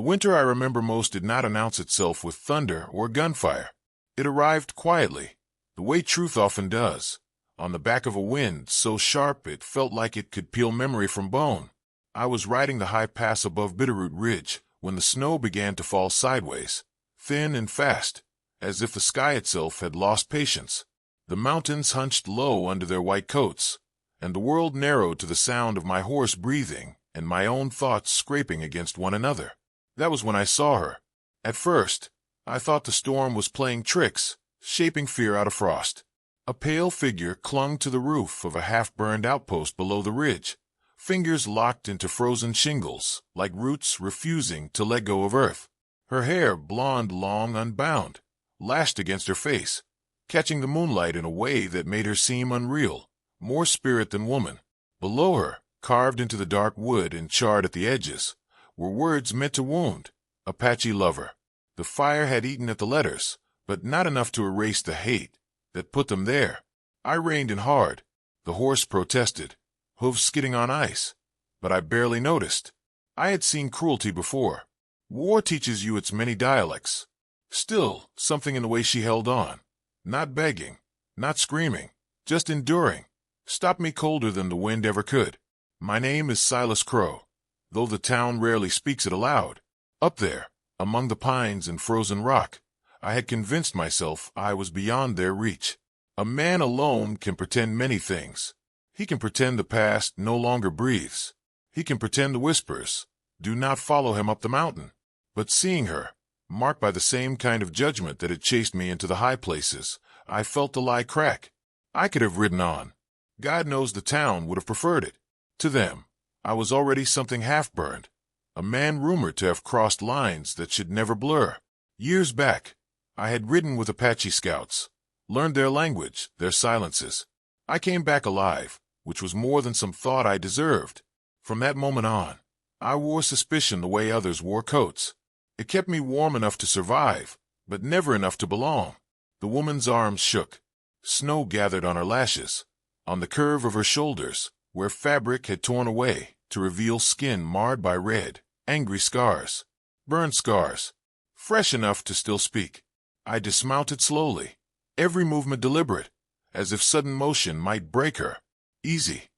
winter I remember most did not announce itself with thunder or gunfire. It arrived quietly, the way truth often does, on the back of a wind so sharp it felt like it could peel memory from bone. I was riding the high pass above Bitterroot Ridge when the snow began to fall sideways, thin and fast, as if the sky itself had lost patience. The mountains hunched low under their white coats, and the world narrowed to the sound of my horse breathing and my own thoughts scraping against one another. That was when I saw her. At first, I thought the storm was playing tricks, shaping fear out of frost. A pale figure clung to the roof of a half-burned outpost below the ridge, fingers locked into frozen shingles, like roots refusing to let go of earth. Her hair, blonde, long, unbound, lashed against her face, catching the moonlight in a way that made her seem unreal, more spirit than woman. Below her, carved into the dark wood and charred at the edges, were words meant to wound: Apache lover. The fire had eaten at the letters, but not enough to erase the hate that put them there. I reined in hard. The horse protested, hooves skidding on ice, but I barely noticed. I had seen cruelty before. War teaches you its many dialects. Still, something in the way she held on, not begging, not screaming, just enduring, stopped me colder than the wind ever could. My name is Silas Crow, though the town rarely speaks it aloud. Up there, among the pines and frozen rock, I had convinced myself I was beyond their reach. A man alone can pretend many things. He can pretend the past no longer breathes. He can pretend the whispers do not follow him up the mountain. But seeing her, marked by the same kind of judgment that had chased me into the high places, I felt the lie crack. I could have ridden on. God knows the town would have preferred it. To them, I was already something half-burned, a man rumored to have crossed lines that should never blur. Years back, I had ridden with Apache scouts, learned their language, their silences. I came back alive, which was more than some thought I deserved. From that moment on, I wore suspicion the way others wore coats. It kept me warm enough to survive, but never enough to belong. The woman's arms shook. Snow gathered on her lashes, on the curve of her shoulders, where fabric had torn away to reveal skin marred by red, angry scars, burned scars, fresh enough to still speak. I dismounted slowly, every movement deliberate, as if sudden motion might break her. Easy,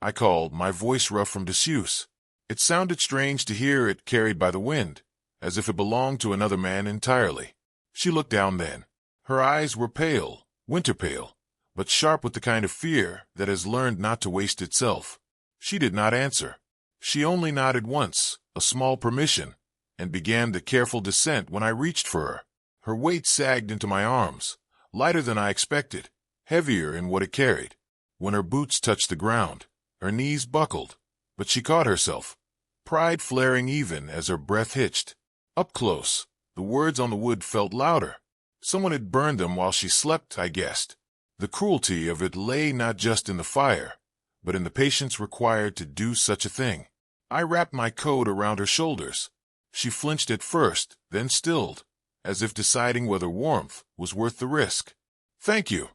I called, my voice rough from disuse. It sounded strange to hear it carried by the wind, as if it belonged to another man entirely. She looked down then. Her eyes were pale, winter pale, but sharp with the kind of fear that has learned not to waste itself. She did not answer. She only nodded once, a small permission, and began the careful descent when I reached for her. Her weight sagged into my arms, lighter than I expected, heavier in what it carried. When her boots touched the ground, her knees buckled, but she caught herself, pride flaring even as her breath hitched. Up close, the words on the wood felt louder. Someone had burned them while she slept, I guessed. The cruelty of it lay not just in the fire, but in the patience required to do such a thing. I wrapped my coat around her shoulders. She flinched at first, then stilled, as if deciding whether warmth was worth the risk. "Thank you,"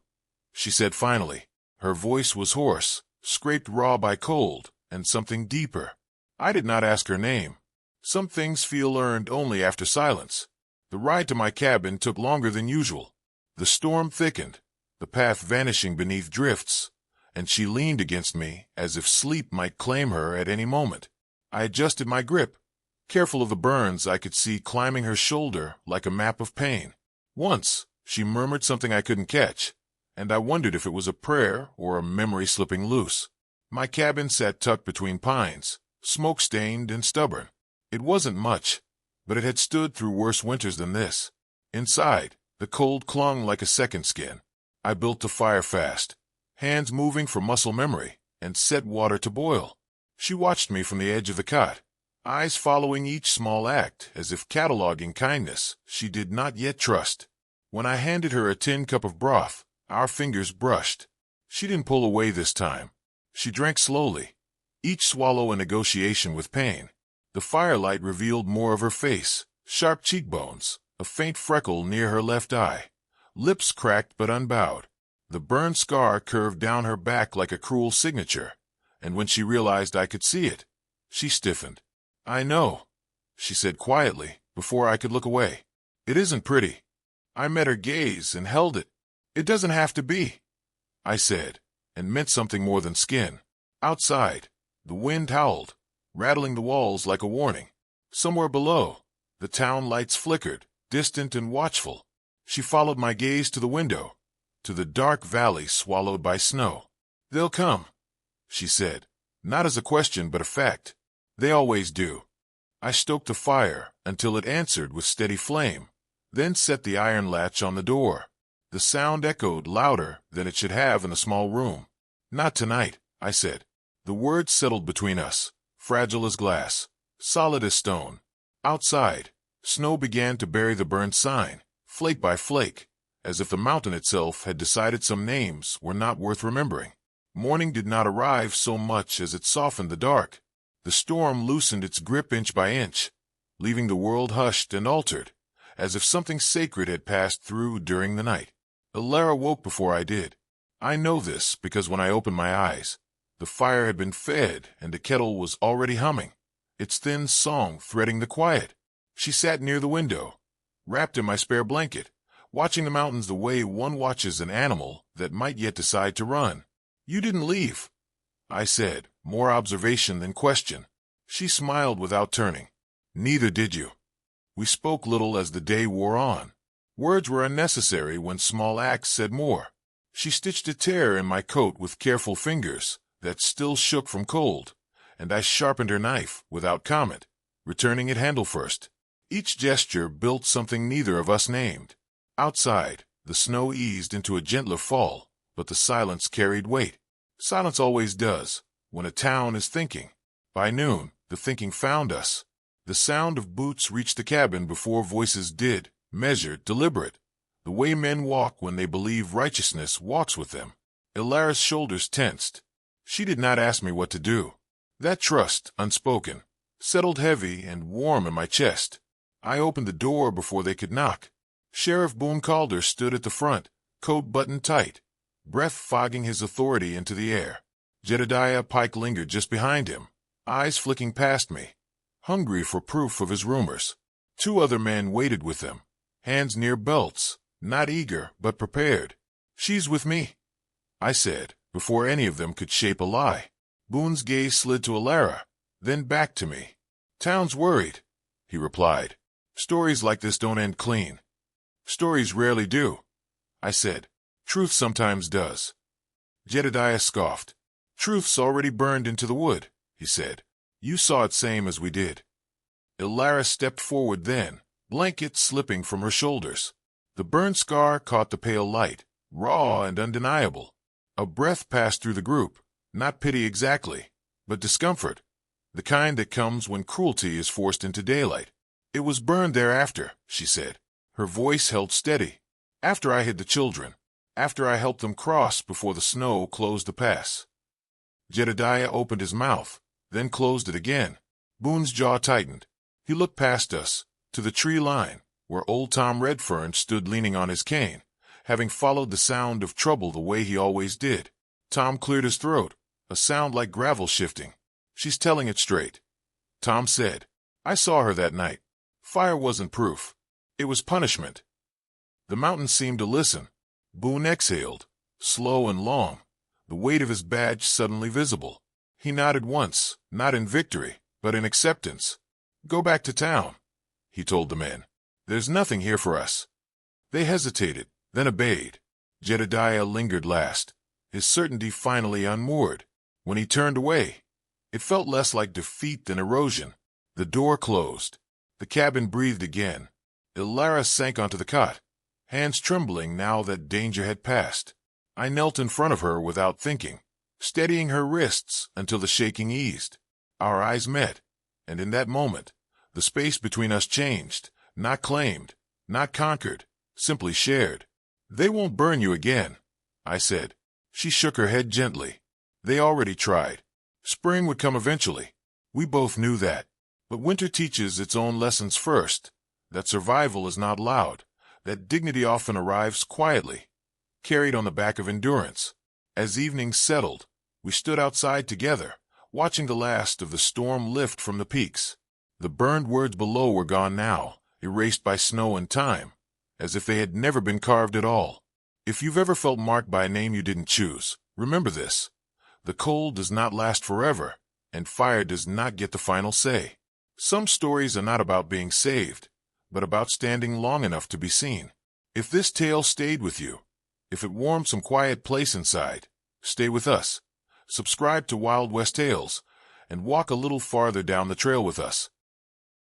she said finally. Her voice was hoarse, scraped raw by cold, and something deeper. I did not ask her name. Some things feel earned only after silence. The ride to my cabin took longer than usual. The storm thickened, the path vanishing beneath drifts, and she leaned against me as if sleep might claim her at any moment. I adjusted my grip, careful of the burns I could see climbing her shoulder like a map of pain. Once, she murmured something I couldn't catch, and I wondered if it was a prayer or a memory slipping loose. My cabin sat tucked between pines, smoke-stained and stubborn. It wasn't much, but it had stood through worse winters than this. Inside, the cold clung like a second skin. I built the fire fast, hands moving for muscle memory, and set water to boil. She watched me from the edge of the cot, eyes following each small act as if cataloging kindness she did not yet trust. When I handed her a tin cup of broth, our fingers brushed. She didn't pull away this time. She drank slowly, each swallow a negotiation with pain. The firelight revealed more of her face, sharp cheekbones, a faint freckle near her left eye, lips cracked but unbowed. The burned scar curved down her back like a cruel signature, and when she realized I could see it, she stiffened. "I know," she said quietly, before I could look away. It isn't pretty. I met her gaze and held it. It doesn't have to be, I said, and meant something more than skin. Outside, the wind howled, rattling the walls like a warning. Somewhere below, the town lights flickered, distant and watchful. She followed my gaze to the window, to the dark valley swallowed by snow. They'll come, she said, not as a question but a fact. They always do. I stoked the fire until it answered with steady flame, then set the iron latch on the door. The sound echoed louder than it should have in the small room. Not tonight, I said. The words settled between us, fragile as glass, solid as stone. Outside, snow began to bury the burned sign, flake by flake, as if the mountain itself had decided some names were not worth remembering. Morning did not arrive so much as it softened the dark. The storm loosened its grip inch by inch, leaving the world hushed and altered, as if something sacred had passed through during the night. Alara woke before I did. I know this because when I opened my eyes, the fire had been fed and the kettle was already humming, its thin song threading the quiet. She sat near the window, wrapped in my spare blanket, watching the mountains the way one watches an animal that might yet decide to run. You didn't leave, I said, more observation than question. She smiled without turning. Neither did you. We spoke little as the day wore on. Words were unnecessary when small acts said more. She stitched a tear in my coat with careful fingers that still shook from cold, and I sharpened her knife without comment, returning it handle first. Each gesture built something neither of us named. Outside, the snow eased into a gentler fall, but the silence carried weight. Silence always does, when a town is thinking. By noon, the thinking found us. The sound of boots reached the cabin before voices did, measured, deliberate, the way men walk when they believe righteousness walks with them. Ilara's shoulders tensed. She did not ask me what to do. That trust, unspoken, settled heavy and warm in my chest. I opened the door before they could knock. Sheriff Boone Calder stood at the front, coat buttoned tight, breath fogging his authority into the air. Jedediah Pike lingered just behind him, eyes flicking past me, hungry for proof of his rumors. Two other men waited with them, hands near belts, not eager but prepared. She's with me, I said, before any of them could shape a lie. Boone's gaze slid to Alara, then back to me. Town's worried, he replied. Stories like this don't end clean. Stories rarely do, I said. Truth sometimes does. Jedediah scoffed. Truth's already burned into the wood, he said. You saw it same as we did. Ilara stepped forward then, blanket slipping from her shoulders. The burn scar caught the pale light, raw and undeniable. A breath passed through the group, not pity exactly, but discomfort, the kind that comes when cruelty is forced into daylight. It was burned thereafter, she said. Her voice held steady. After I hid the children, after I helped them cross before the snow closed the pass. Jedediah opened his mouth, then closed it again. Boone's jaw tightened. He looked past us, to the tree line, where old Tom Redfern stood leaning on his cane, having followed the sound of trouble the way he always did. Tom cleared his throat, a sound like gravel shifting. She's telling it straight, Tom said. I saw her that night. Fire wasn't proof. It was punishment. The mountain seemed to listen. Boone exhaled, slow and long, the weight of his badge suddenly visible. He nodded once, not in victory, but in acceptance. Go back to town, he told the men. There's nothing here for us. They hesitated, then obeyed. Jedediah lingered last, his certainty finally unmoored. When he turned away, it felt less like defeat than erosion. The door closed. The cabin breathed again. Ilara sank onto the cot, hands trembling now that danger had passed. I knelt in front of her without thinking, steadying her wrists until the shaking eased. Our eyes met, and in that moment, the space between us changed, not claimed, not conquered, simply shared. They won't burn you again, I said. She shook her head gently. They already tried. Spring would come eventually. We both knew that. But winter teaches its own lessons first, that survival is not loud, that dignity often arrives quietly, carried on the back of endurance. As evening settled, we stood outside together, watching the last of the storm lift from the peaks. The burned words below were gone now, erased by snow and time, as if they had never been carved at all. If you've ever felt marked by a name you didn't choose, remember this. The cold does not last forever, and fire does not get the final say. Some stories are not about being saved, but about standing long enough to be seen. If this tale stayed with you, if it warmed some quiet place inside, stay with us. Subscribe to Wild West Tales, and walk a little farther down the trail with us.